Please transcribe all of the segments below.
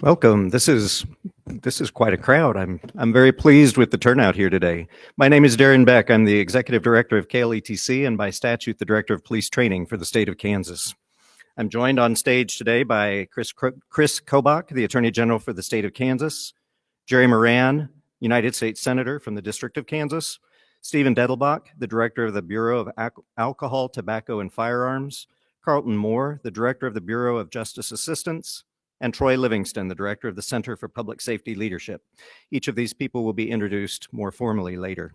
Welcome. This is quite a crowd. I'm very pleased with the turnout here today. My name is Darin Beck. I'm the Executive Director of KLETC and by statute the Director of Police Training for the state of Kansas. I'm joined on stage today by Kris Kobach, the Attorney General for the state of Kansas, Jerry Moran, United States Senator from the District of Kansas, Stephen Dettelbach, the Director of the Bureau of Alcohol, Tobacco, and Firearms, Karhlton Moore, the Director of the Bureau of Justice Assistance, and Troy Livingston, the Director of the Center for Public Safety Leadership. Each of these people will be introduced more formally later.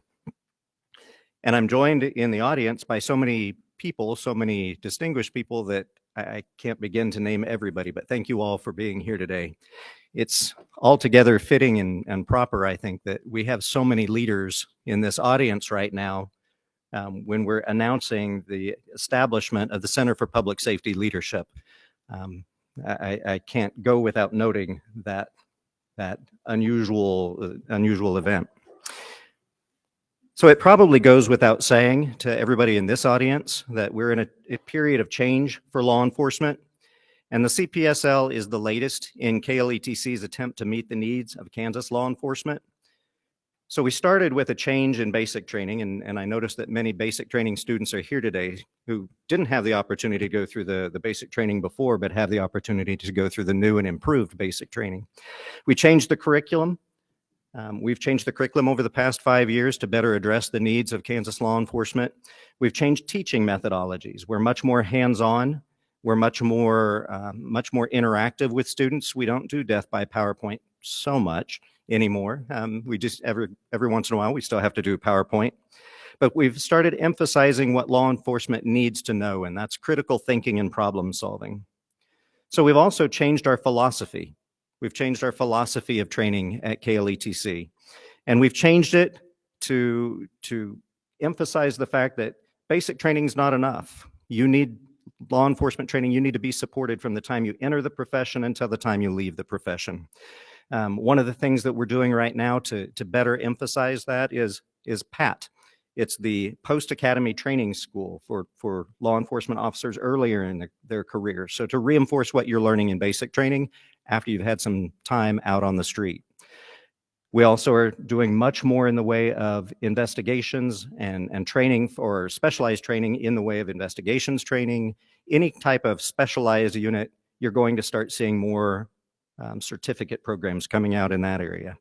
And I'm joined in the audience by so many people, so many distinguished people that I can't begin to name everybody, but thank you all for being here today. It's altogether fitting and proper, I think, that we have so many leaders in this audience right now when we're announcing the establishment of the Center for Public Safety Leadership. I can't go without noting that unusual event. So it probably goes without saying to everybody in this audience that we're in a period of change for law enforcement, and the CPSL is the latest in KLETC's attempt to meet the needs of Kansas law enforcement. So we started with a change in basic training, and I noticed that many basic training students are here today who didn't have the opportunity to go through the basic training before, but have the opportunity to go through the new and improved basic training. We changed the curriculum. We've changed the curriculum over the past 5 years to better address the needs of Kansas law enforcement. We've changed teaching methodologies. We're much more hands-on. We're much more interactive with students. We don't do death by PowerPoint so much anymore. We just every once in a while we still have to do PowerPoint, but we've started emphasizing what law enforcement needs to know, and that's critical thinking and problem solving. So we've also changed our philosophy. We've changed our philosophy of training at KLETC, and we've changed it to emphasize the fact that basic training is not enough. You need law enforcement training. You need to be supported from the time you enter the profession until the time you leave the profession. One of the things that we're doing right now to better emphasize that is PAT. It's the Post-Academy Training School for law enforcement officers earlier in their career. So to reinforce what you're learning in basic training after you've had some time out on the street. We also are doing much more in the way of investigations and training for specialized training in the way of investigations training. Any type of specialized unit, you're going to start seeing more certificate programs coming out in that area.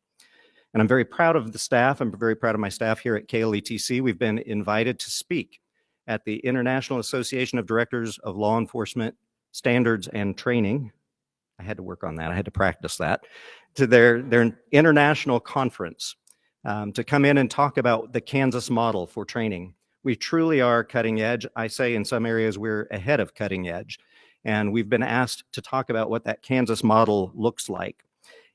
And I'm very proud of the staff. I'm very proud of my staff here at KLETC. We've been invited to speak at the International Association of Directors of Law Enforcement Standards and Training. I had to work on that. I had to practice that. To their international conference to come in and talk about the Kansas model for training. We truly are cutting edge. I say in some areas we're ahead of cutting edge. And we've been asked to talk about what that Kansas model looks like.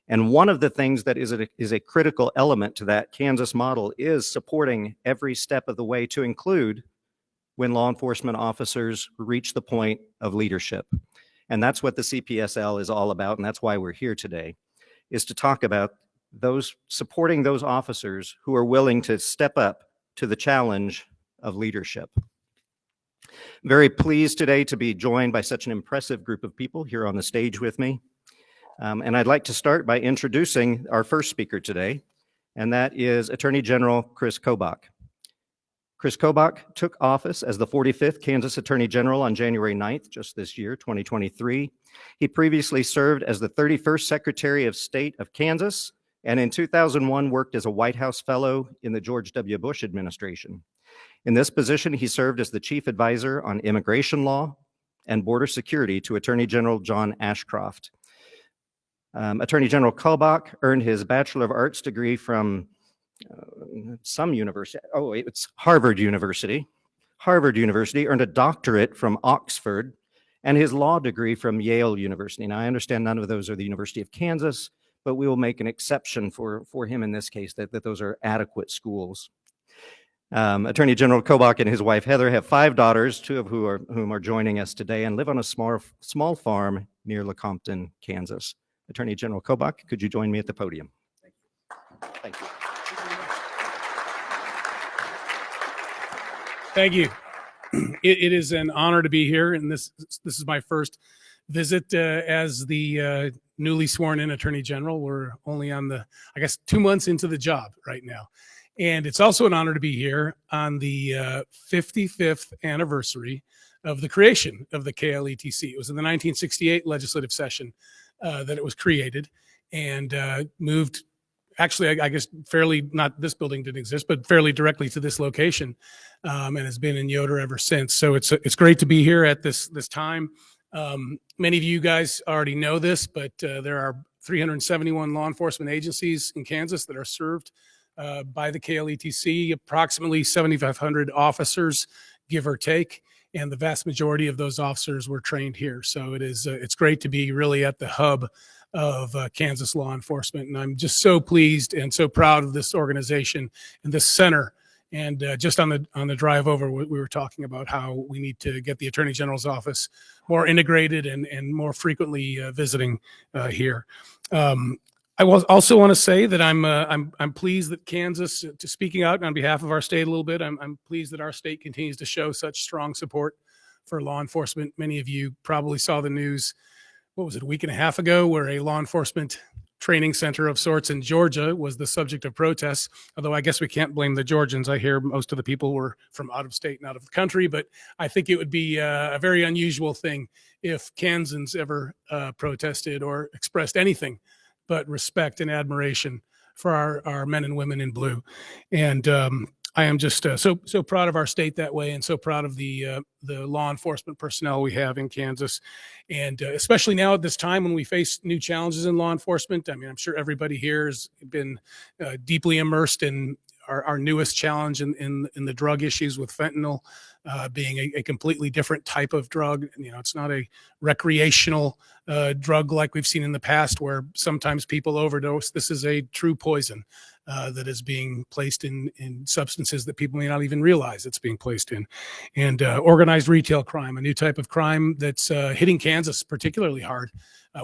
And one of the things that is a critical element to that Kansas model is supporting every step of the way, to include when law enforcement officers reach the point of leadership. And that's what the CPSL is all about, and that's why we're here today, is to talk about supporting those officers who are willing to step up to the challenge of leadership. Very pleased today to be joined by such an impressive group of people here on the stage with me. And I'd like to start by introducing our first speaker today, and that is Attorney General Kris Kobach. Kris Kobach took office as the 45th Kansas Attorney General on January 9th, just this year, 2023. He previously served as the 31st Secretary of State of Kansas, and in 2001 worked as a White House Fellow in the George W. Bush administration. In this position, he served as the Chief Advisor on Immigration Law and Border Security to Attorney General John Ashcroft. Attorney General Kobach earned his Bachelor of Arts degree from some university. Oh, it's Harvard University. Harvard University, earned a doctorate from Oxford, and his law degree from Yale University. Now, I understand none of those are the University of Kansas, but we will make an exception for him in this case, that those are adequate schools. Attorney General Kobach and his wife Heather have 5 daughters, 2 of whom are joining us today, and live on a small farm near Lecompton, Kansas. Attorney General Kobach, could you join me at the podium? Thank you. Thank you. It is an honor to be here, and this is my first visit as the newly sworn in Attorney General. We're only on the, I guess, 2 months into the job right now. And it's also an honor to be here on the 55th anniversary of the creation of the KLETC. It was in the 1968 legislative session that it was created and moved, actually, I guess fairly, not this building didn't exist, but fairly directly to this location, and has been in Yoder ever since. So it's great to be here at this time. Many of you guys already know this, but there are 371 law enforcement agencies in Kansas that are served by the KLETC, approximately 7,500 officers, give or take, and the vast majority of those officers were trained here. So it's great to be really at the hub of Kansas law enforcement, and I'm just so pleased and so proud of this organization and this center. And just on the drive over, we were talking about how we need to get the Attorney General's office more integrated and more frequently visiting here. I also want to say that I'm pleased that Kansas, speaking out on behalf of our state a little bit, I'm pleased that our state continues to show such strong support for law enforcement. Many of you probably saw the news, what was it, a week and a half ago, where a law enforcement training center of sorts in Georgia was the subject of protests. Although I guess we can't blame the Georgians. I hear most of the people were from out of state and out of the country, but I think it would be a very unusual thing if Kansans ever protested or expressed anything but respect and admiration for our men and women in blue. And I am just so proud of our state that way, and so proud of the law enforcement personnel we have in Kansas, and especially now at this time when we face new challenges in law enforcement. I mean, I'm sure everybody here has been deeply immersed in our newest challenge in the drug issues, with fentanyl being a completely different type of drug. You know, it's not a recreational drug like we've seen in the past, where sometimes people overdose. This is a true poison that is being placed in substances that people may not even realize it's being placed in. And organized retail crime, a new type of crime that's hitting Kansas particularly hard.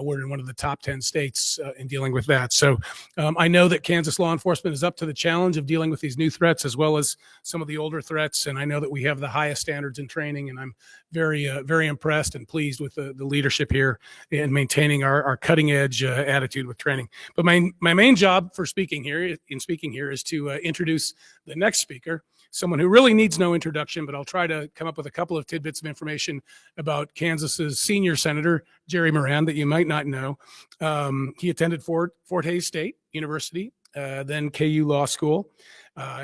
We're in one of the top 10 states in dealing with that. So I know that Kansas law enforcement is up to the challenge of dealing with these new threats as well as some of the older threats. And I know that we have the highest standards in training, and I'm very impressed and pleased with the leadership here in maintaining our cutting edge attitude with training. But my main job for speaking here is to introduce the next speaker, someone who really needs no introduction, but I'll try to come up with a couple of tidbits of information about Kansas's senior senator, Jerry Moran, that you might not know. He attended Fort Hays State University, then KU Law School.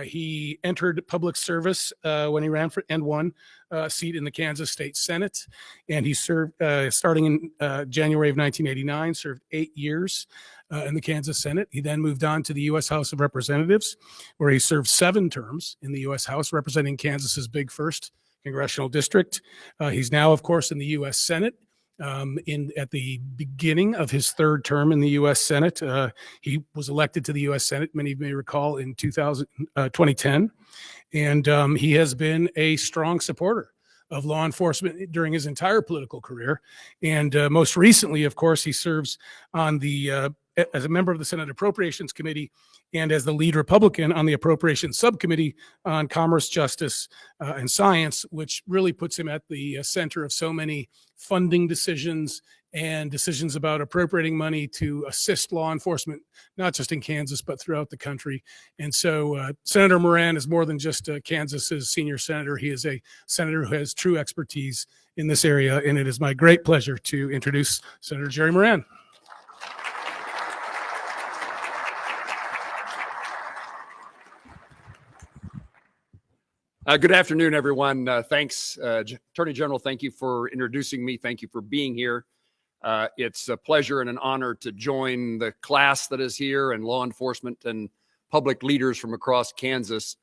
He entered public service when he ran for and won a seat in the Kansas State Senate, and he served starting in January of 1989, served 8 years in the Kansas Senate. He then moved on to the U.S. House of Representatives, where he served 7 terms in the U.S. House, representing Kansas's big first congressional district. He's now, of course, in the U.S. Senate. At the beginning of his 3rd term in the U.S. Senate, he was elected to the U.S. Senate, many may recall, in 2010, and he has been a strong supporter of law enforcement during his entire political career. And most recently, of course, he serves on as a member of the Senate Appropriations Committee and as the lead Republican on the Appropriations Subcommittee on Commerce, Justice, and Science, which really puts him at the center of so many funding decisions and decisions about appropriating money to assist law enforcement, not just in Kansas, but throughout the country. And so Senator Moran is more than just Kansas's senior senator. He is a senator who has true expertise in this area, and it is my great pleasure to introduce Senator Jerry Moran. Good afternoon, everyone. Thanks, Attorney General. Thank you for introducing me. Thank you for being here. It's a pleasure and an honor to join the class that is here, and law enforcement and public leaders from across Kansas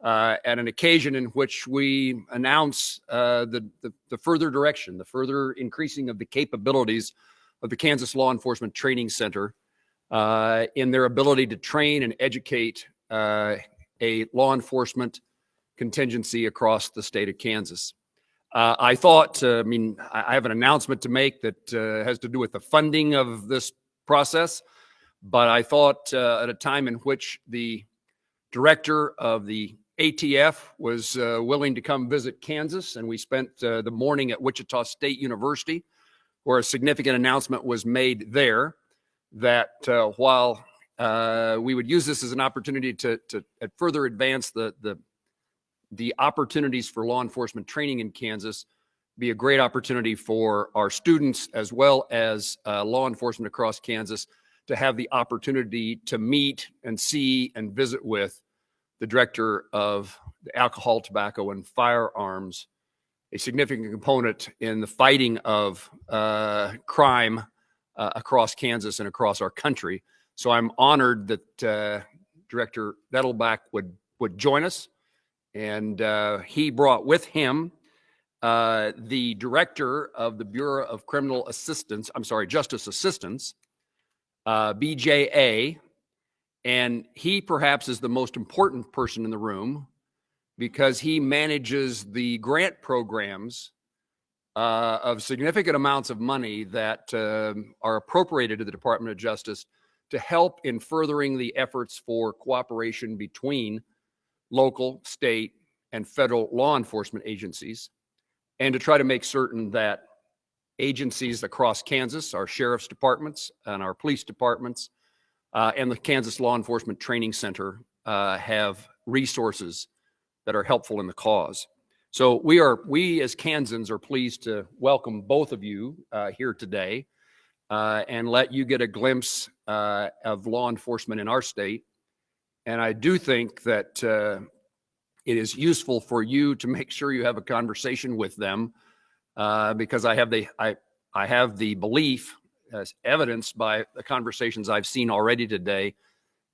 at an occasion in which we announce the further direction, the further increasing of the capabilities of the Kansas Law Enforcement Training Center in their ability to train and educate a law enforcement contingency across the state of Kansas. I thought, I have an announcement to make that has to do with the funding of this process, but I thought at a time in which the director of the ATF was willing to come visit Kansas, and we spent the morning at Wichita State University, where a significant announcement was made there, that while we would use this as an opportunity to further advance the opportunities for law enforcement training in Kansas, be a great opportunity for our students as well as law enforcement across Kansas to have the opportunity to meet and see and visit with the director of the alcohol, tobacco, and firearms, a significant component in the fighting of crime across Kansas and across our country. So I'm honored that Director Dettelbach would join us. And he brought with him the director of the Bureau of Justice Assistance, BJA. And he perhaps is the most important person in the room because he manages the grant programs of significant amounts of money that are appropriated to the Department of Justice to help in furthering the efforts for cooperation between local, state, and federal law enforcement agencies, and to try to make certain that agencies across Kansas, our sheriff's departments and our police departments, and the Kansas Law Enforcement Training Center have resources that are helpful in the cause. So we as Kansans are pleased to welcome both of you here today and let you get a glimpse of law enforcement in our state. And I do think that it is useful for you to make sure you have a conversation with them because I have the belief, as evidenced by the conversations I've seen already today,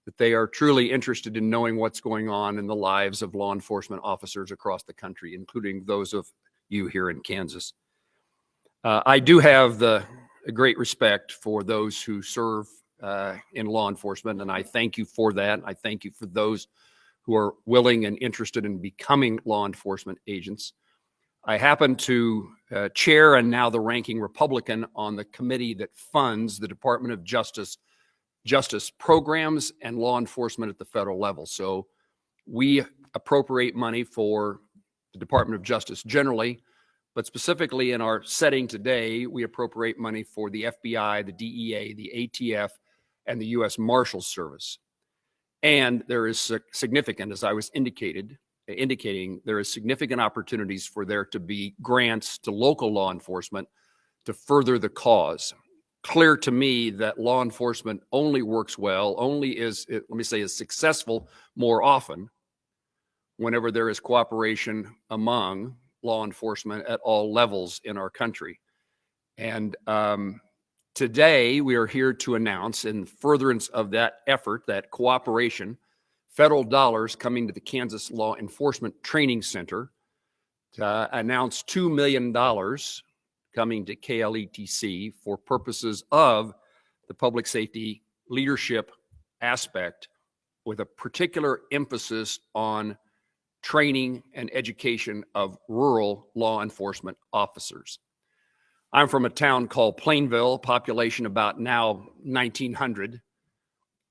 that they are truly interested in knowing what's going on in the lives of law enforcement officers across the country, including those of you here in Kansas. I do have a great respect for those who serve in law enforcement, and I thank you for that. I thank you for those who are willing and interested in becoming law enforcement agents. I happen to chair and now the ranking Republican on the committee that funds the Department of Justice programs and law enforcement at the federal level. So we appropriate money for the Department of Justice generally, but specifically in our setting today, we appropriate money for the FBI, the DEA, the ATF, and the U.S. Marshals Service. And there is significant, as I was indicating, there is significant opportunities for there to be grants to local law enforcement to further the cause. Clear to me that law enforcement only works well, is successful more often whenever there is cooperation among law enforcement at all levels in our country. And today we are here to announce, in furtherance of that effort, that cooperation, federal dollars coming to the Kansas Law Enforcement Training Center to announce $2 million coming to KLETC for purposes of the public safety leadership aspect, with a particular emphasis on training and education of rural law enforcement officers. I'm from a town called Plainville, population about now 1,900.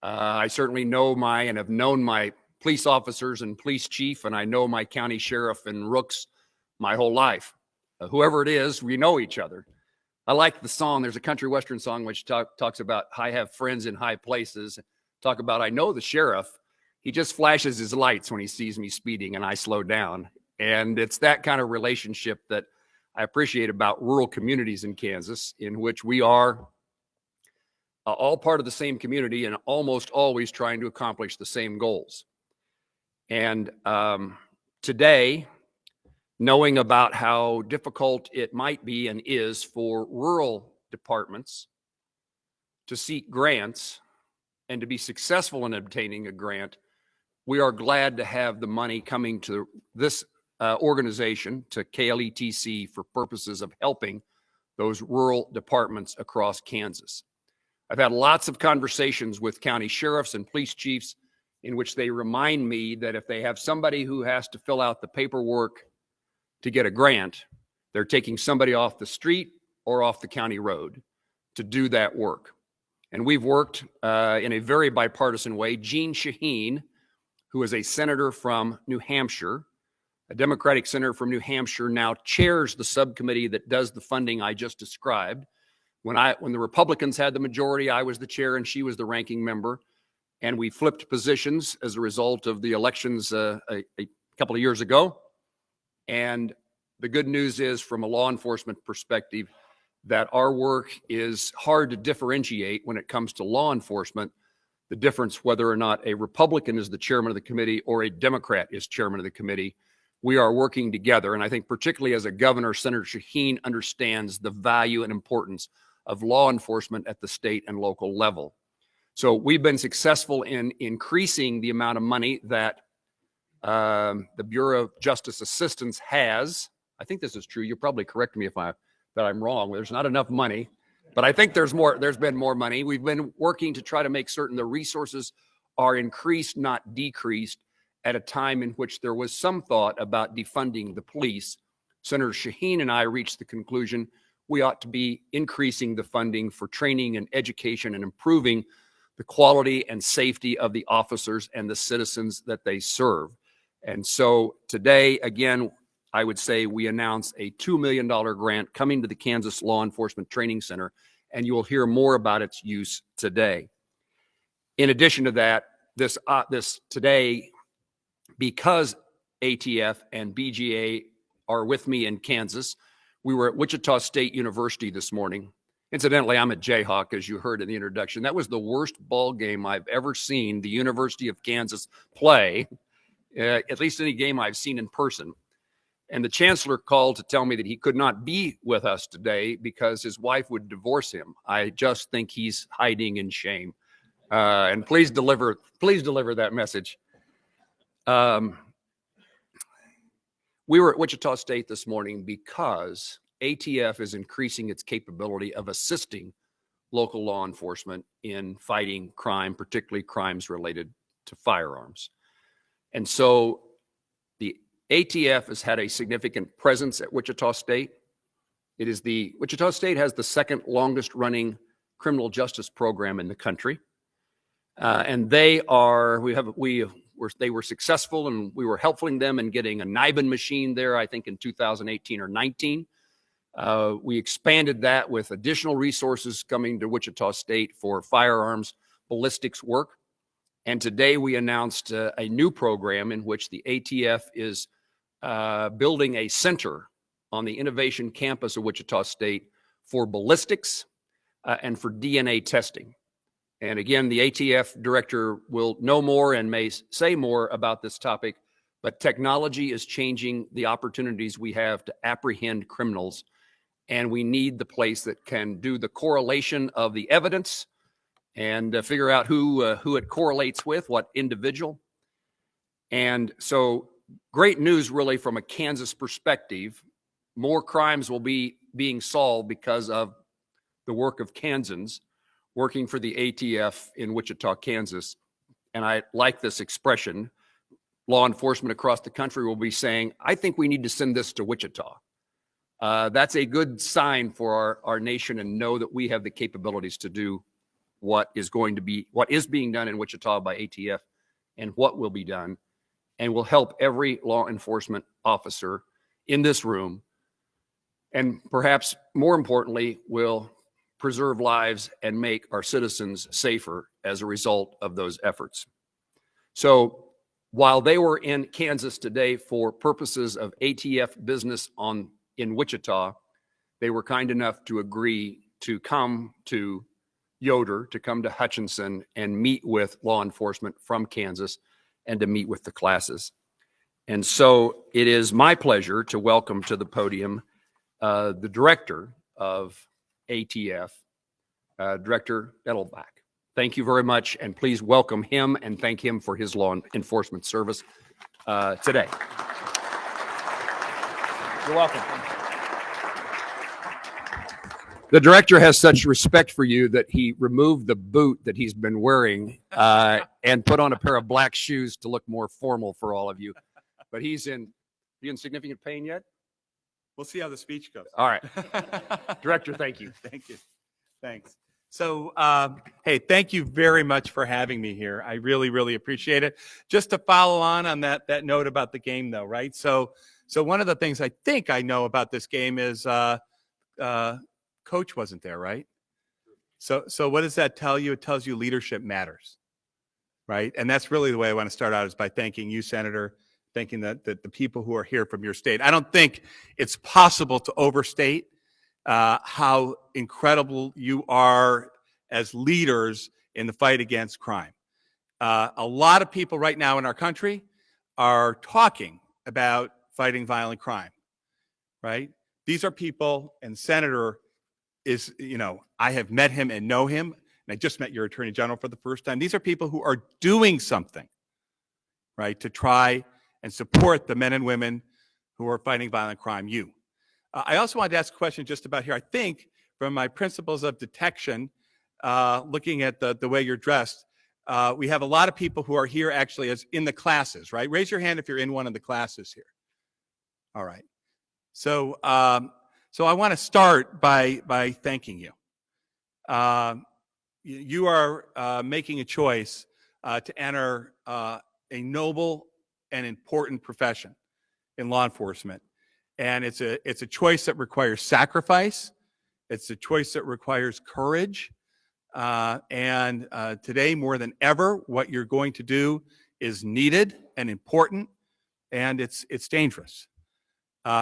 I certainly know and have known my police officers and police chief, and I know my county sheriff and rooks my whole life. Whoever it is, we know each other. I like the song. There's a country western song which talks about I have friends in high places. Talk about I know the sheriff. He just flashes his lights when he sees me speeding and I slow down. And it's that kind of relationship that I appreciate about rural communities in Kansas, in which we are all part of the same community and almost always trying to accomplish the same goals. And today, knowing about how difficult it might be and is for rural departments to seek grants and to be successful in obtaining a grant, we are glad to have the money coming to this organization, to KLETC, for purposes of helping those rural departments across Kansas. I've had lots of conversations with county sheriffs and police chiefs in which they remind me that if they have somebody who has to fill out the paperwork to get a grant, they're taking somebody off the street or off the county road to do that work. And we've worked in a very bipartisan way. Jean Shaheen, who is a senator from New Hampshire, a Democratic senator from New Hampshire, now chairs the subcommittee that does the funding I just described, when the Republicans had the majority, I was the chair and she was the ranking member. And we flipped positions as a result of the elections a couple of years ago. And the good news is, from a law enforcement perspective, that our work is hard to differentiate when it comes to law enforcement, the difference whether or not a Republican is the chairman of the committee or a Democrat is chairman of the committee. We are working together. And I think particularly as a governor, Senator Shaheen understands the value and importance of law enforcement at the state and local level. So we've been successful in increasing the amount of money that the Bureau of Justice Assistance has. I think this is true. You'll probably correct me if I'm wrong. There's not enough money, but I think there's been more money. We've been working to try to make certain the resources are increased, not decreased, at a time in which there was some thought about defunding the police. Senator Shaheen and I reached the conclusion we ought to be increasing the funding for training and education and improving the quality and safety of the officers and the citizens that they serve. And so today, again, I would say we announced a $2 million grant coming to the Kansas Law Enforcement Training Center, and you will hear more about its use today. In addition to that, this today, because ATF and BGA are with me in Kansas, we were at Wichita State University this morning. Incidentally, I'm a Jayhawk, as you heard in the introduction. That was the worst ball game I've ever seen the University of Kansas play, at least any game I've seen in person. And the chancellor called to tell me that he could not be with us today because his wife would divorce him. I just think he's hiding in shame. And please deliver that message. We were at Wichita State this morning because ATF is increasing its capability of assisting local law enforcement in fighting crime, particularly crimes related to firearms. And so the ATF has had a significant presence at Wichita State. Wichita State has the second longest running criminal justice program in the country. And they were successful, and we were helping them in getting a NIBIN machine there, I think in 2018 or 19. We expanded that with additional resources coming to Wichita State for firearms ballistics work. And today we announced a new program in which the ATF is building a center on the innovation campus of Wichita State for ballistics and for DNA testing. And again, the ATF director will know more and may say more about this topic, but technology is changing the opportunities we have to apprehend criminals. And we need the place that can do the correlation of the evidence and figure out who it correlates with, what individual. And so great news really from a Kansas perspective. More crimes will be being solved because of the work of Kansans working for the ATF in Wichita, Kansas. And I like this expression. Law enforcement across the country will be saying, I think we need to send this to Wichita. That's a good sign for our nation, and know that we have the capabilities to do what is being done in Wichita by ATF and what will be done, and will help every law enforcement officer in this room, and perhaps more importantly, will preserve lives and make our citizens safer as a result of those efforts. So while they were in Kansas today for purposes of ATF business in Wichita, they were kind enough to agree to come to Yoder, to come to Hutchinson and meet with law enforcement from Kansas and to meet with the classes. And so it is my pleasure to welcome to the podium the director of ATF, Director Dettelbach. Thank you very much, and please welcome him and thank him for his law enforcement service today. You're welcome. The director has such respect for you that he removed the boot that he's been wearing and put on a pair of black shoes to look more formal for all of you. But you in significant pain yet? We'll see how the speech goes. All right. Director, thank you. Thank you. Thanks. So, hey, thank you very much for having me here. I really, really appreciate it. Just to follow on that note about the game, though, right? So one of the things I think I know about this game is Coach wasn't there, right? So what does that tell you? It tells you leadership matters, right? And that's really the way I want to start out, is by thanking you, Senator, thanking the people who are here from your state. I don't think it's possible to overstate how incredible you are as leaders in the fight against crime. A lot of people right now in our country are talking about fighting violent crime, right? These are people, and Senator is, I have met him and know him, and I just met your Attorney General for the first time. These are people who are doing something, right, to try and support the men and women who are fighting violent crime. I also wanted to ask a question just about here. I think from my principles of detection, looking at the way you're dressed, we have a lot of people who are here actually as in the classes, right? Raise your hand if you're in one of the classes here. All right. So I want to start by thanking you. You are making a choice to enter a noble and important profession in law enforcement. And it's a choice that requires sacrifice. It's a choice that requires courage. And today, more than ever, what you're going to do is needed and important, and it's dangerous.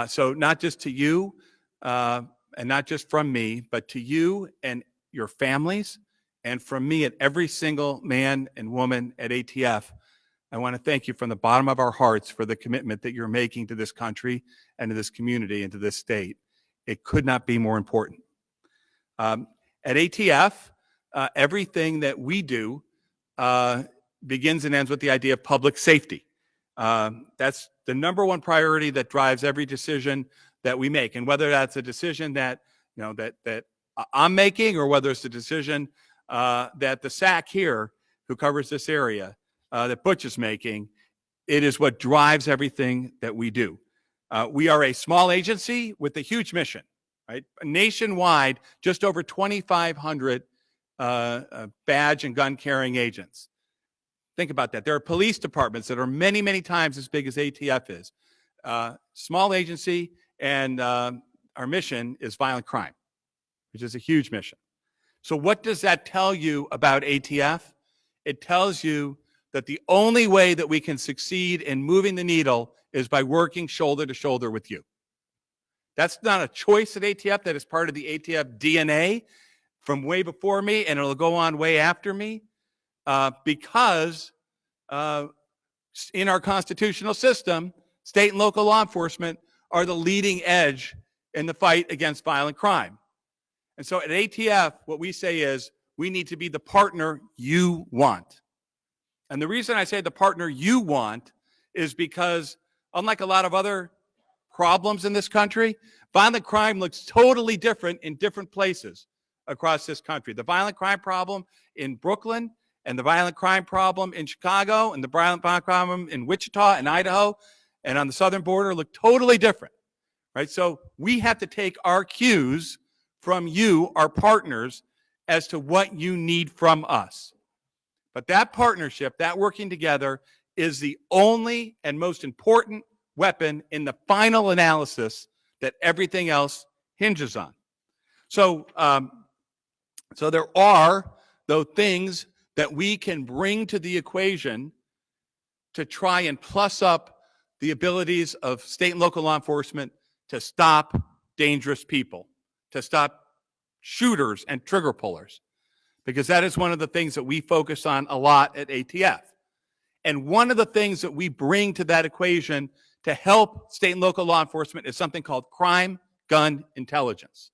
So not just to you, and not just from me, but to you and your families, and from me and every single man and woman at ATF, I want to thank you from the bottom of our hearts for the commitment that you're making to this country and to this community and to this state. It could not be more important. At ATF, everything that we do begins and ends with the idea of public safety. That's the number one priority that drives every decision that we make. And whether that's a decision that, that I'm making, or whether it's a decision that the SAC here, who covers this area, that Butch is making, it is what drives everything that we do. We are a small agency with a huge mission, right? Nationwide, just over 2,500 badge and gun carrying agents. Think about that. There are police departments that are many, many times as big as ATF is. Small agency, and our mission is violent crime, which is a huge mission. So what does that tell you about ATF? It tells you that the only way that we can succeed in moving the needle is by working shoulder to shoulder with you. That's not a choice at ATF. That is part of the ATF DNA from way before me, and it'll go on way after me, because in our constitutional system, state and local law enforcement are the leading edge in the fight against violent crime. And so at ATF, what we say is, we need to be the partner you want. And the reason I say the partner you want is because, unlike a lot of other problems in this country, violent crime looks totally different in different places across this country. The violent crime problem in Brooklyn, and the violent crime problem in Chicago, and the violent crime problem in Wichita and Idaho, and on the southern border look totally different, right? So we have to take our cues from you, our partners, as to what you need from us. But that partnership, that working together, is the only and most important weapon in the final analysis that everything else hinges on. So, so there are, though, things that we can bring to the equation to try and plus up the abilities of state and local law enforcement to stop dangerous people, to stop shooters and trigger pullers, because that is one of the things that we focus on a lot at ATF. And one of the things that we bring to that equation to help state and local law enforcement is something called crime gun intelligence.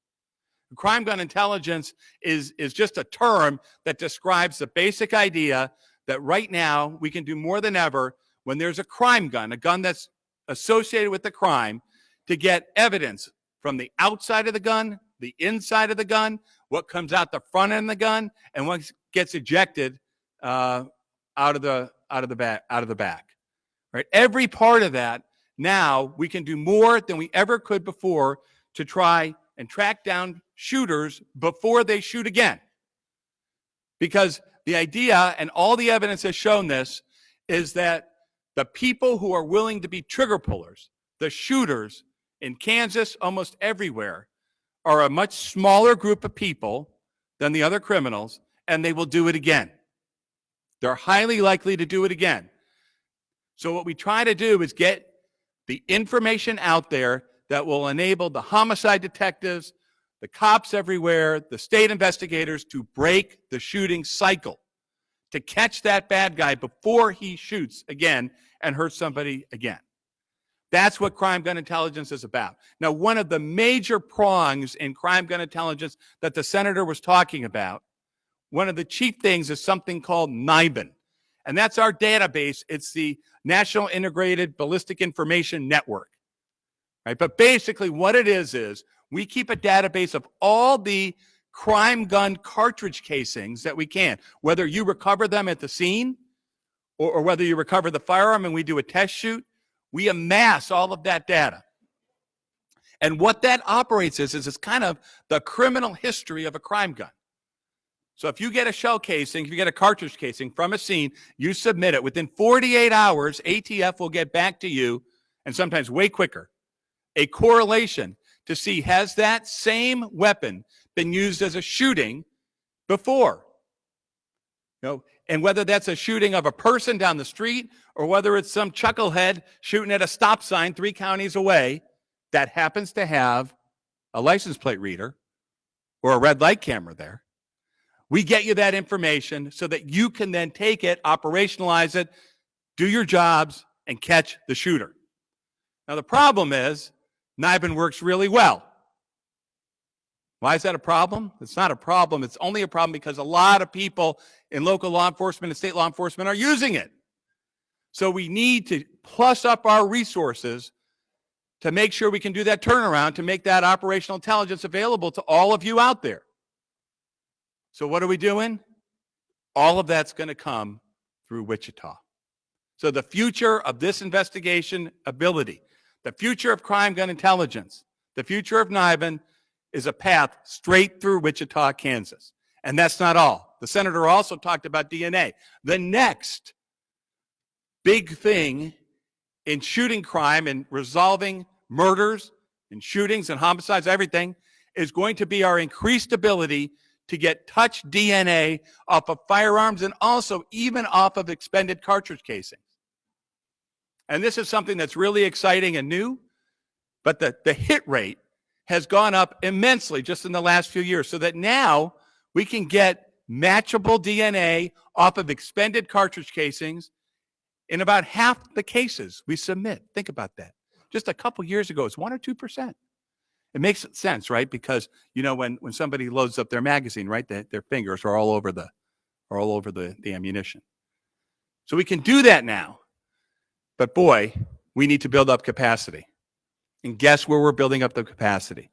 Crime gun intelligence is just a term that describes the basic idea that right now we can do more than ever when there's a crime gun, a gun that's associated with the crime, to get evidence from the outside of the gun, the inside of the gun, what comes out the front end of the gun, and what gets ejected out of the back. Right? Every part of that, now we can do more than we ever could before to try and track down shooters before they shoot again. Because the idea, and all the evidence has shown this, is that the people who are willing to be trigger pullers, the shooters in Kansas, almost everywhere, are a much smaller group of people than the other criminals, and they will do it again. They're highly likely to do it again. So what we try to do is get the information out there that will enable the homicide detectives, the cops everywhere, the state investigators to break the shooting cycle, to catch that bad guy before he shoots again and hurts somebody again. That's what crime gun intelligence is about. Now, one of the major prongs in crime gun intelligence that the senator was talking about, one of the chief things is something called NIBIN. And that's our database. It's the National Integrated Ballistic Information Network. Right? But basically what it is we keep a database of all the crime gun cartridge casings that we can, whether you recover them at the scene or whether you recover the firearm and we do a test shoot. We amass all of that data. And what that operates is it's kind of the criminal history of a crime gun. So if you get a shell casing, if you get a cartridge casing from a scene, you submit it. Within 48 hours, ATF will get back to you, and sometimes way quicker, a correlation to see, has that same weapon been used as a shooting before? And whether that's a shooting of a person down the street or whether it's some chucklehead shooting at a stop sign 3 counties away that happens to have a license plate reader or a red light camera there, we get you that information so that you can then take it, operationalize it, do your jobs, and catch the shooter. Now, the problem is NIBIN works really well. Why is that a problem? It's not a problem. It's only a problem because a lot of people in local law enforcement and state law enforcement are using it. So we need to plus up our resources to make sure we can do that turnaround, to make that operational intelligence available to all of you out there. So what are we doing? All of that's going to come through Wichita. So the future of this investigation ability, the future of crime gun intelligence, the future of NIBIN is a path straight through Wichita, Kansas. And that's not all. The senator also talked about DNA. The next big thing in shooting crime and resolving murders and shootings and homicides, everything, is going to be our increased ability to get touch DNA off of firearms and also even off of expended cartridge casings. And this is something that's really exciting and new, but the hit rate has gone up immensely just in the last few years, so that now we can get matchable DNA off of expended cartridge casings in about half the cases we submit. Think about that. Just a couple years ago, it's 1 or 2%. It makes sense, right? Because when somebody loads up their magazine, right, their fingers are all over the ammunition. So we can do that now. But boy, we need to build up capacity. And guess where we're building up the capacity?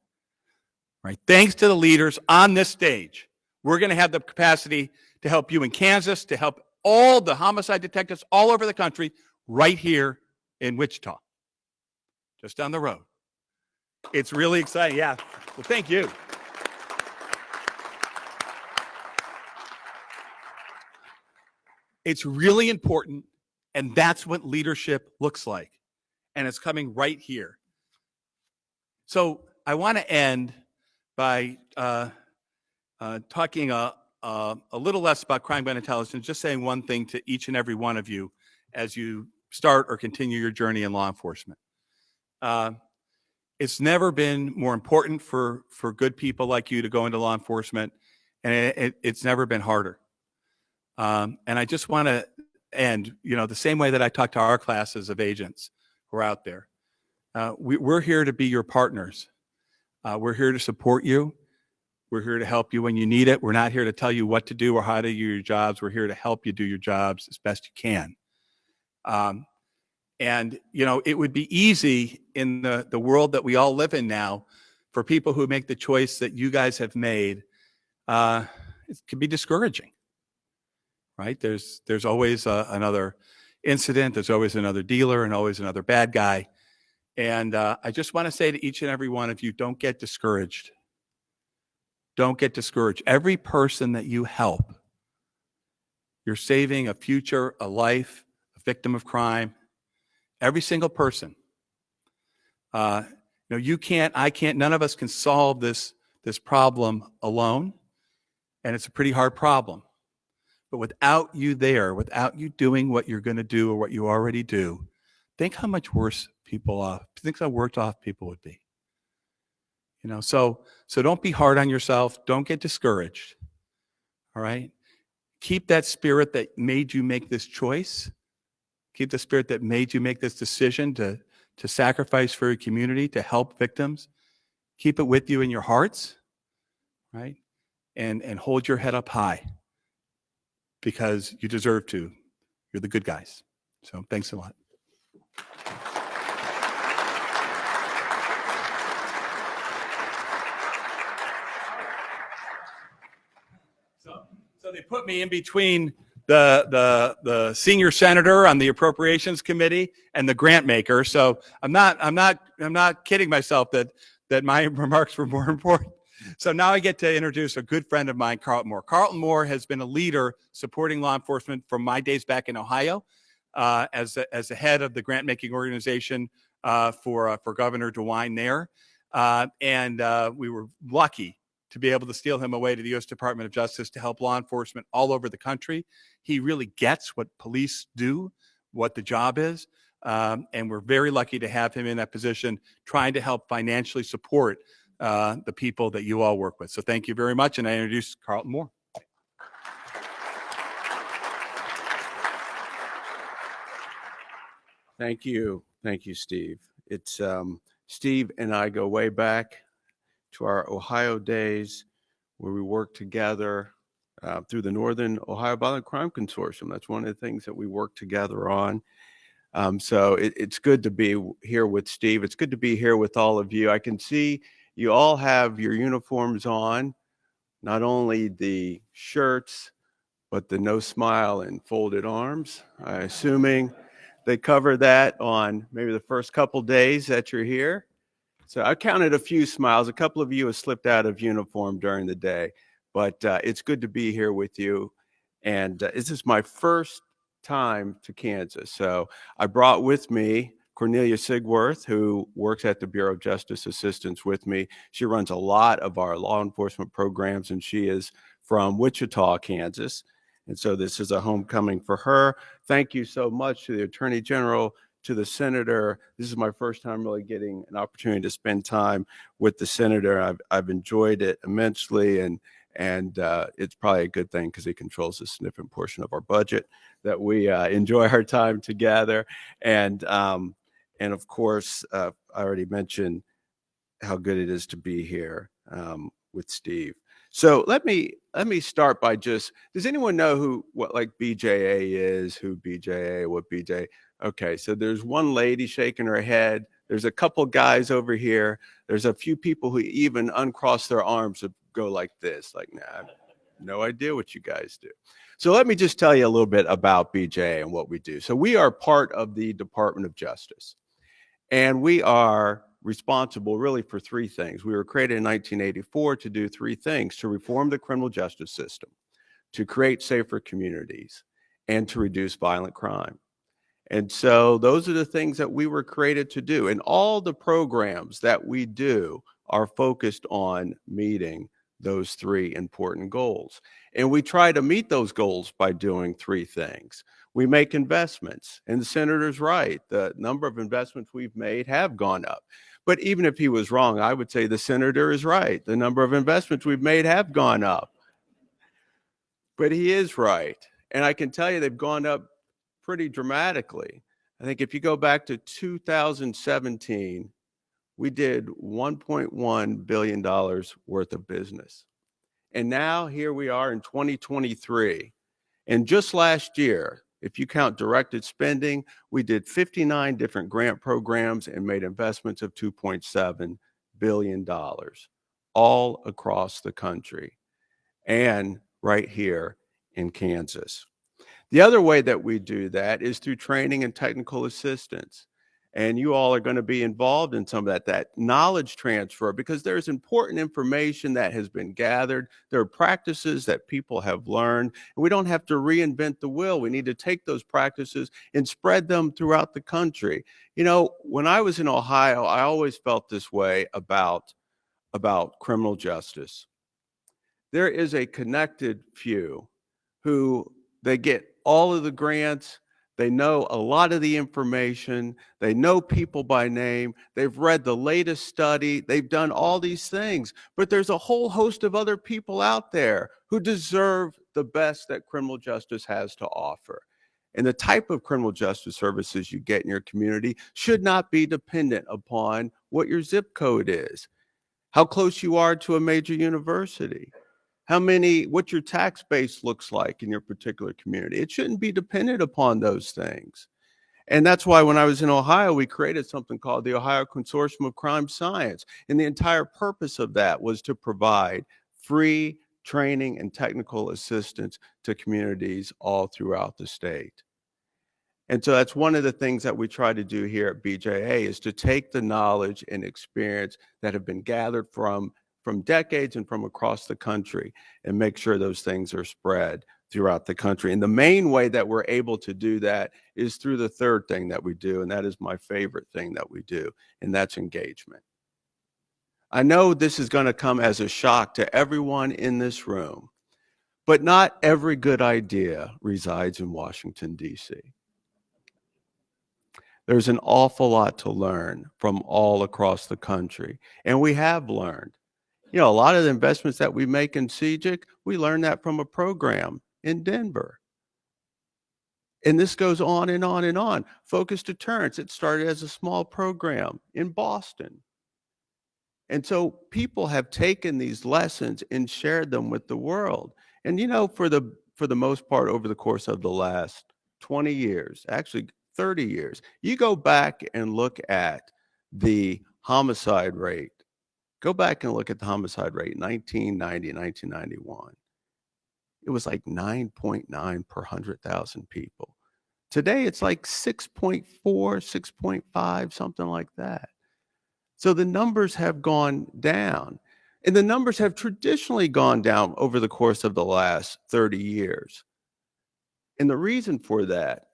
Right? Thanks to the leaders on this stage, we're going to have the capacity to help you in Kansas, to help all the homicide detectives all over the country, right here in Wichita, just down the road. It's really exciting. Yeah. Well, thank you. It's really important, and that's what leadership looks like. And it's coming right here. So I want to end by talking a little less about crime gun intelligence, just saying one thing to each and every one of you as you start or continue your journey in law enforcement. It's never been more important for good people like you to go into law enforcement, and it's never been harder. And I just want to end, the same way that I talk to our classes of agents who are out there. We're here to be your partners. We're here to support you. We're here to help you when you need it. We're not here to tell you what to do or how to do your jobs. We're here to help you do your jobs as best you can. And it would be easy in the world that we all live in now for people who make the choice that you guys have made. It can be discouraging, right? There's always another incident. There's always another dealer and always another bad guy. And I just want to say to each and every one of you, don't get discouraged. Don't get discouraged. Every person that you help, you're saving a future, a life, a victim of crime. Every single person. You can't, I can't, none of us can solve this problem alone. and it's a pretty hard problem. But without you there, without you doing what you're going to do or what you already do, think how much worse think how worse off people would be. So don't be hard on yourself. Don't get discouraged. All right? Keep that spirit that made you make this choice. Keep the spirit that made you make this decision to sacrifice for your community, to help victims. Keep it with you in your hearts, right? And hold your head up high, because you deserve to. You're the good guys. So thanks a lot. So they put me in between the senior senator on the appropriations committee and the grant maker. So I'm not kidding myself that my remarks were more important. So now I get to introduce a good friend of mine, Karhlton Moore. Karhlton Moore has been a leader supporting law enforcement from my days back in Ohio, as the head of the grant making organization for Governor DeWine there, and we were lucky to be able to steal him away to the U.S. Department of Justice to help law enforcement all over the country. He really gets what police do, what the job is, and we're very lucky to have him in that position, trying to help financially support the people that you all work with. So thank you very much, and I introduce Karhlton Moore. Thank you, Steve. It's Steve and I go way back to our Ohio days, where we worked together through the Northern Ohio Violent Crime Consortium. That's one of the things that we work together on. So it's good to be here with Steve. It's good to be here with all of you. I can see you all have your uniforms on, not only the shirts, but the no smile and folded arms. I'm assuming they cover that on maybe the first couple days that you're here. So I counted a few smiles. A couple of you have slipped out of uniform during the day, but it's good to be here with you. And this is my first time to Kansas. So I brought with me Cornelia Sigworth, who works at the Bureau of Justice Assistance with me. She runs a lot of our law enforcement programs, and she is from Wichita, Kansas. And so this is a homecoming for her. Thank you so much to the Attorney General, to the Senator. This is my first time really getting an opportunity to spend time with the Senator. I've enjoyed it immensely, and it's probably a good thing because he controls a significant portion of our budget that we enjoy our time together. And of course, I already mentioned how good it is to be here with Steve. So let me start by does anyone know what BJA is, who BJA, what BJA? Okay, so there's one lady shaking her head. There's a couple guys over here. There's a few people who even uncross their arms and go like this, nah, I have no idea what you guys do. So let me just tell you a little bit about BJA and what we do. So we are part of the Department of Justice, and we are responsible really for three things. We were created in 1984 to do three things: to reform the criminal justice system, to create safer communities, and to reduce violent crime. And so those are the things that we were created to do. And all the programs that we do are focused on meeting those three important goals. And we try to meet those goals by doing three things. We make investments, and the Senator's right. The number of investments we've made have gone up. But even if he was wrong, I would say the Senator is right. The number of investments we've made have gone up. But he is right. And I can tell you they've gone up pretty dramatically. I think if you go back to 2017, we did $1.1 billion worth of business. And now here we are in 2023. And just last year, if you count directed spending, we did 59 different grant programs and made investments of $2.7 billion all across the country and right here in Kansas. The other way that we do that is through training and technical assistance. And you all are going to be involved in some of that knowledge transfer, because there's important information that has been gathered. There are practices that people have learned, and we don't have to reinvent the wheel. We need to take those practices and spread them throughout the country. You know, when I was in Ohio, I always felt this way about criminal justice. There is a connected few who they get all of the grants. They know a lot of the information. They know people by name. They've read the latest study. They've done all these things. But there's a whole host of other people out there who deserve the best that criminal justice has to offer. And the type of criminal justice services you get in your community should not be dependent upon what your zip code is, how close you are to a major university, what your tax base looks like in your particular community. It shouldn't be dependent upon those things. And that's why when I was in Ohio, we created something called the Ohio Consortium of Crime Science. And the entire purpose of that was to provide free training and technical assistance to communities all throughout the state. And so that's one of the things that we try to do here at BJA, is to take the knowledge and experience that have been gathered from decades and from across the country and make sure those things are spread throughout the country. And the main way that we're able to do that is through the third thing that we do, and that is my favorite thing that we do, and that's engagement. I know this is going to come as a shock to everyone in this room, but not every good idea resides in Washington, D.C. There's an awful lot to learn from all across the country, and we have learned. You know, a lot of the investments that we make in CJIC, we learned that from a program in Denver. And this goes on and on and on. Focused deterrence, it started as a small program in Boston. And so people have taken these lessons and shared them with the world. And, you know, for the most part, over the course of the last 20 years, actually 30 years, you go back and look at the homicide rate. Go back and look at the homicide rate in 1990, 1991. It was like 9.9 per 100,000 people. Today, it's like 6.4, 6.5, something like that. So the numbers have gone down. And the numbers have traditionally gone down over the course of the last 30 years. And the reason for that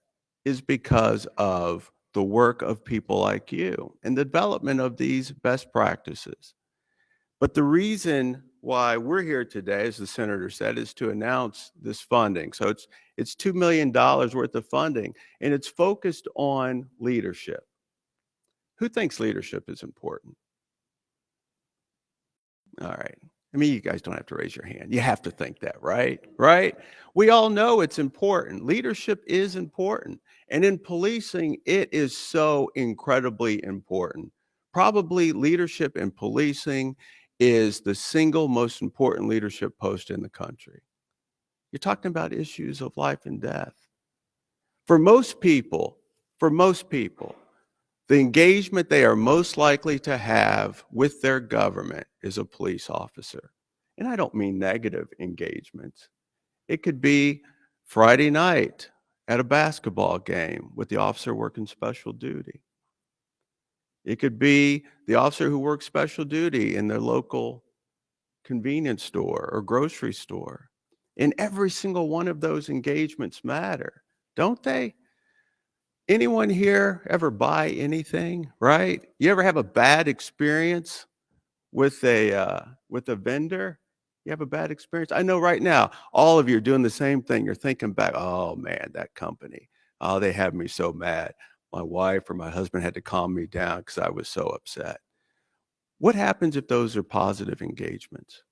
is because of the work of people like you and the development of these best practices. But the reason why we're here today, as the senator said, is to announce this funding. So it's $2 million worth of funding, and it's focused on leadership. Who thinks leadership is important? All right. I mean, you guys don't have to raise your hand. You have to think that, right? Right? We all know it's important. Leadership is important. And in policing, it is so incredibly important. Probably leadership in policing is the single most important leadership post in the country. You're talking about issues of life and death. For most people, the engagement they are most likely to have with their government is a police officer. And I don't mean negative engagements. It could be Friday night at a basketball game with the officer working special duty. It could be the officer who works special duty in their local convenience store or grocery store. And every single one of those engagements matter, don't they? Anyone here ever buy anything, right? You ever have a bad experience with a vendor? You have a bad experience? I know right now, all of you are doing the same thing. You're thinking back, oh man, that company, oh, they have me so mad. My wife or my husband had to calm me down because I was so upset. What happens if those are positive engagements?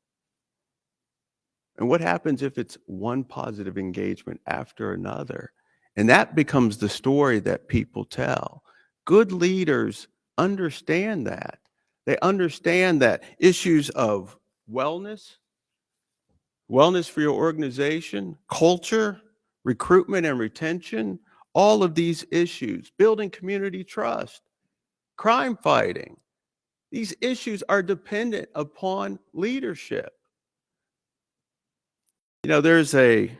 And what happens if it's one positive engagement after another? And that becomes the story that people tell. Good leaders understand that. They understand that issues of wellness for your organization, culture, recruitment and retention, all of these issues, building community trust, crime fighting, these issues are dependent upon leadership. You know, there's a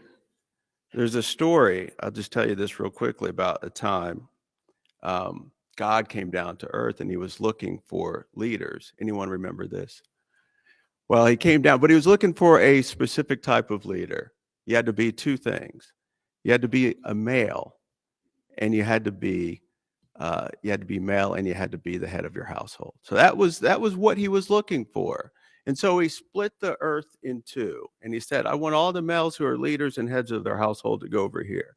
story, I'll just tell you this real quickly, about a time God came down to earth and he was looking for leaders. Anyone remember this? Well, he came down, but he was looking for a specific type of leader. You had to be two things. You had to be a male, and you had to be male, and you had to be the head of your household. So that was what he was looking for. And so he split the earth in two. And he said, I want all the males who are leaders and heads of their household to go over here,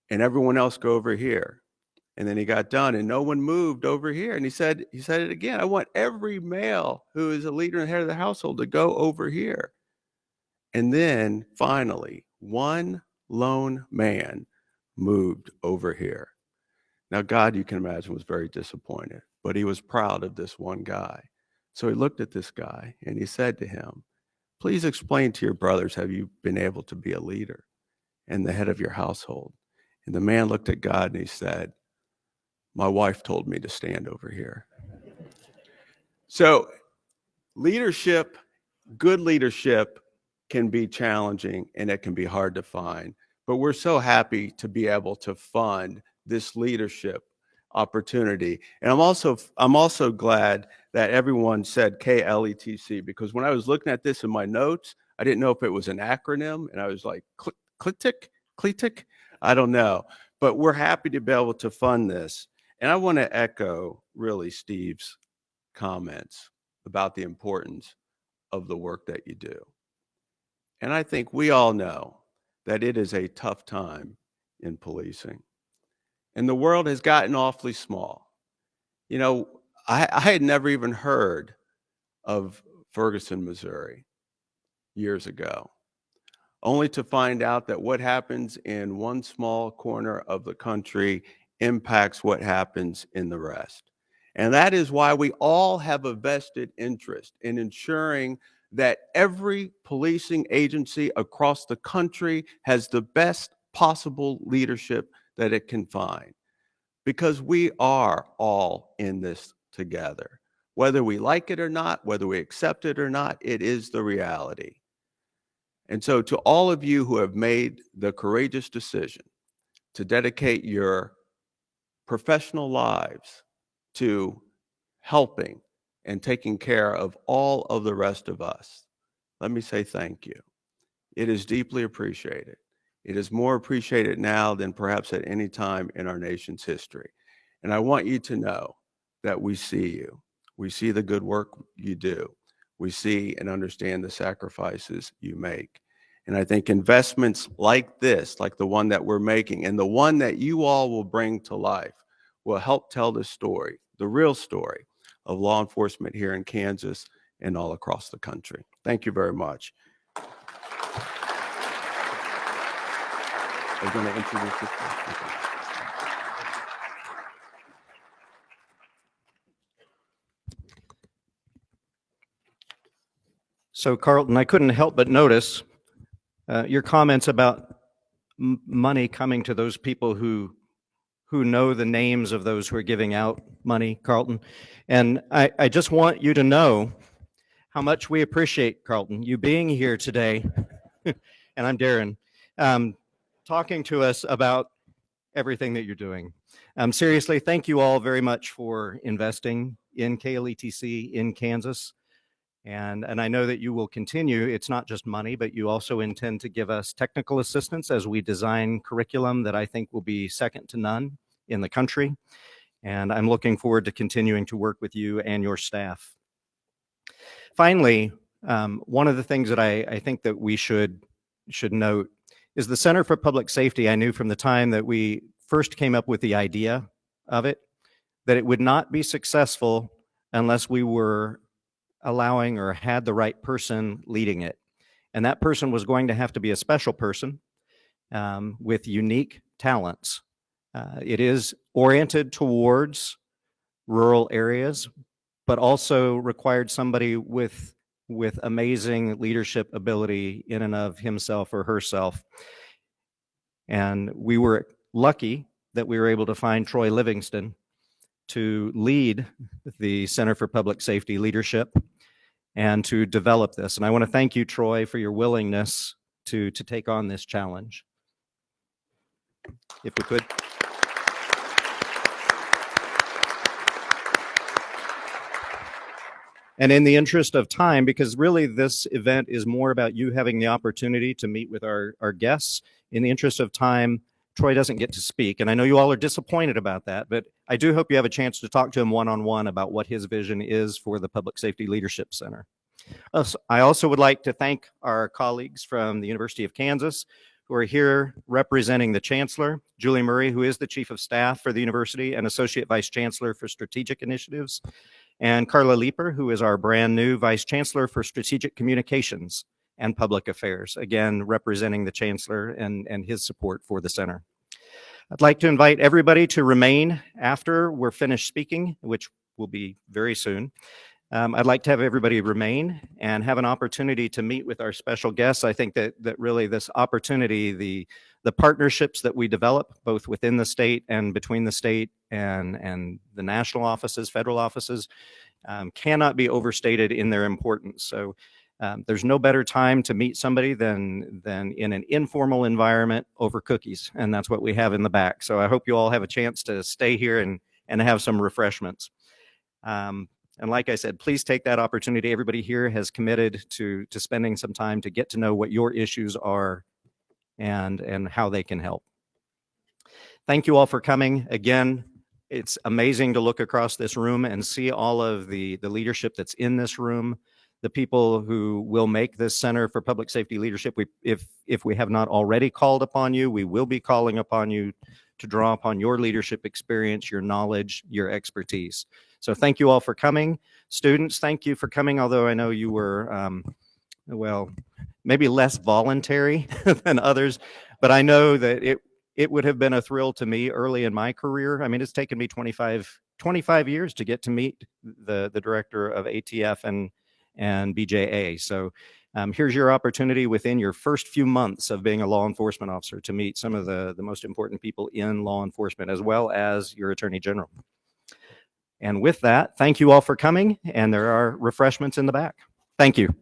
and everyone else go over here. And then he got done and no one moved over here. And he said it again. I want every male who is a leader and head of the household to go over here. And then finally, one lone man moved over here. Now, God, you can imagine, was very disappointed, but he was proud of this one guy. So he looked at this guy and he said to him, please explain to your brothers, have you been able to be a leader and the head of your household? And the man looked at God and he said, my wife told me to stand over here. So leadership, good leadership, can be challenging and it can be hard to find. But we're so happy to be able to fund this leadership opportunity. And I'm also glad that everyone said KLETC, because when I was looking at this in my notes, I didn't know if it was an acronym, and I was like, KLETC? I don't know. But we're happy to be able to fund this. And I want to echo really Steve's comments about the importance of the work that you do. And I think we all know that it is a tough time in policing. And the world has gotten awfully small. You know, I had never even heard of Ferguson, Missouri years ago, only to find out that what happens in one small corner of the country impacts what happens in the rest. And that is why we all have a vested interest in ensuring that every policing agency across the country has the best possible leadership that it can find. Because we are all in this together. Whether we like it or not, whether we accept it or not, it is the reality. And so to all of you who have made the courageous decision to dedicate your professional lives to helping and taking care of all of the rest of us, let me say thank you. It is deeply appreciated. It is more appreciated now than perhaps at any time in our nation's history. And I want you to know that we see you. We see the good work you do. We see and understand the sacrifices you make. And I think investments like this, like the one that we're making and the one that you all will bring to life, will help tell the story, the real story of law enforcement here in Kansas and all across the country. Thank you very much. Are you going to introduce this? Okay. So, Karhlton, I couldn't help but notice your comments about money coming to those people who know the names of those who are giving out money, Karhlton. And I just want you to know how much we appreciate, Karhlton, you being here today. And I'm Darin, talking to us about everything that you're doing. Seriously, thank you all very much for investing in KLETC in Kansas. And I know that you will continue. It's not just money, but you also intend to give us technical assistance as we design curriculum that I think will be second to none in the country. And I'm looking forward to continuing to work with you and your staff. Finally, one of the things that I think that we should note is the Center for Public Safety. I knew from the time that we first came up with the idea of it, that it would not be successful unless we were allowing or had the right person leading it. And that person was going to have to be a special person with unique talents. It is oriented towards rural areas, but also required somebody with amazing leadership ability in and of himself or herself. And we were lucky that we were able to find Troy Livingston to lead the Center for Public Safety Leadership and to develop this. And I want to thank you, Troy, for your willingness to take on this challenge. If we could. And in the interest of time, because really this event is more about you having the opportunity to meet with our guests, in the interest of time, Troy doesn't get to speak. And I know you all are disappointed about that, but I do hope you have a chance to talk to him one-on-one about what his vision is for the Public Safety Leadership Center. I also would like to thank our colleagues from the University of Kansas who are here representing the Chancellor, Julie Murray, who is the Chief of Staff for the university and Associate Vice Chancellor for Strategic Initiatives, and Carla Leeper, who is our brand new Vice Chancellor for Strategic Communications and Public Affairs, again, representing the Chancellor and his support for the center. I'd like to invite everybody to remain after we're finished speaking, which will be very soon. I'd like to have everybody remain and have an opportunity to meet with our special guests. I think that really this opportunity, the partnerships that we develop both within the state and between the state and the national offices, federal offices, cannot be overstated in their importance. So there's no better time to meet somebody than in an informal environment over cookies, and that's what we have in the back. So I hope you all have a chance to stay here and have some refreshments. And like I said, please take that opportunity. Everybody here has committed to spending some time to get to know what your issues are and how they can help. Thank you all for coming. Again, it's amazing to look across this room and see all of the leadership that's in this room, the people who will make this Center for Public Safety Leadership. If we have not already called upon you, we will be calling upon you to draw upon your leadership experience, your knowledge, your expertise. So thank you all for coming. Students, thank you for coming, although I know you were, well, maybe less voluntary than others, but I know that it would have been a thrill to me early in my career. I mean, it's taken me 25 years to get to meet the director of ATF and BJA. So here's your opportunity within your first few months of being a law enforcement officer to meet some of the most important people in law enforcement, as well as your Attorney General. And with that, thank you all for coming, and there are refreshments in the back. Thank you.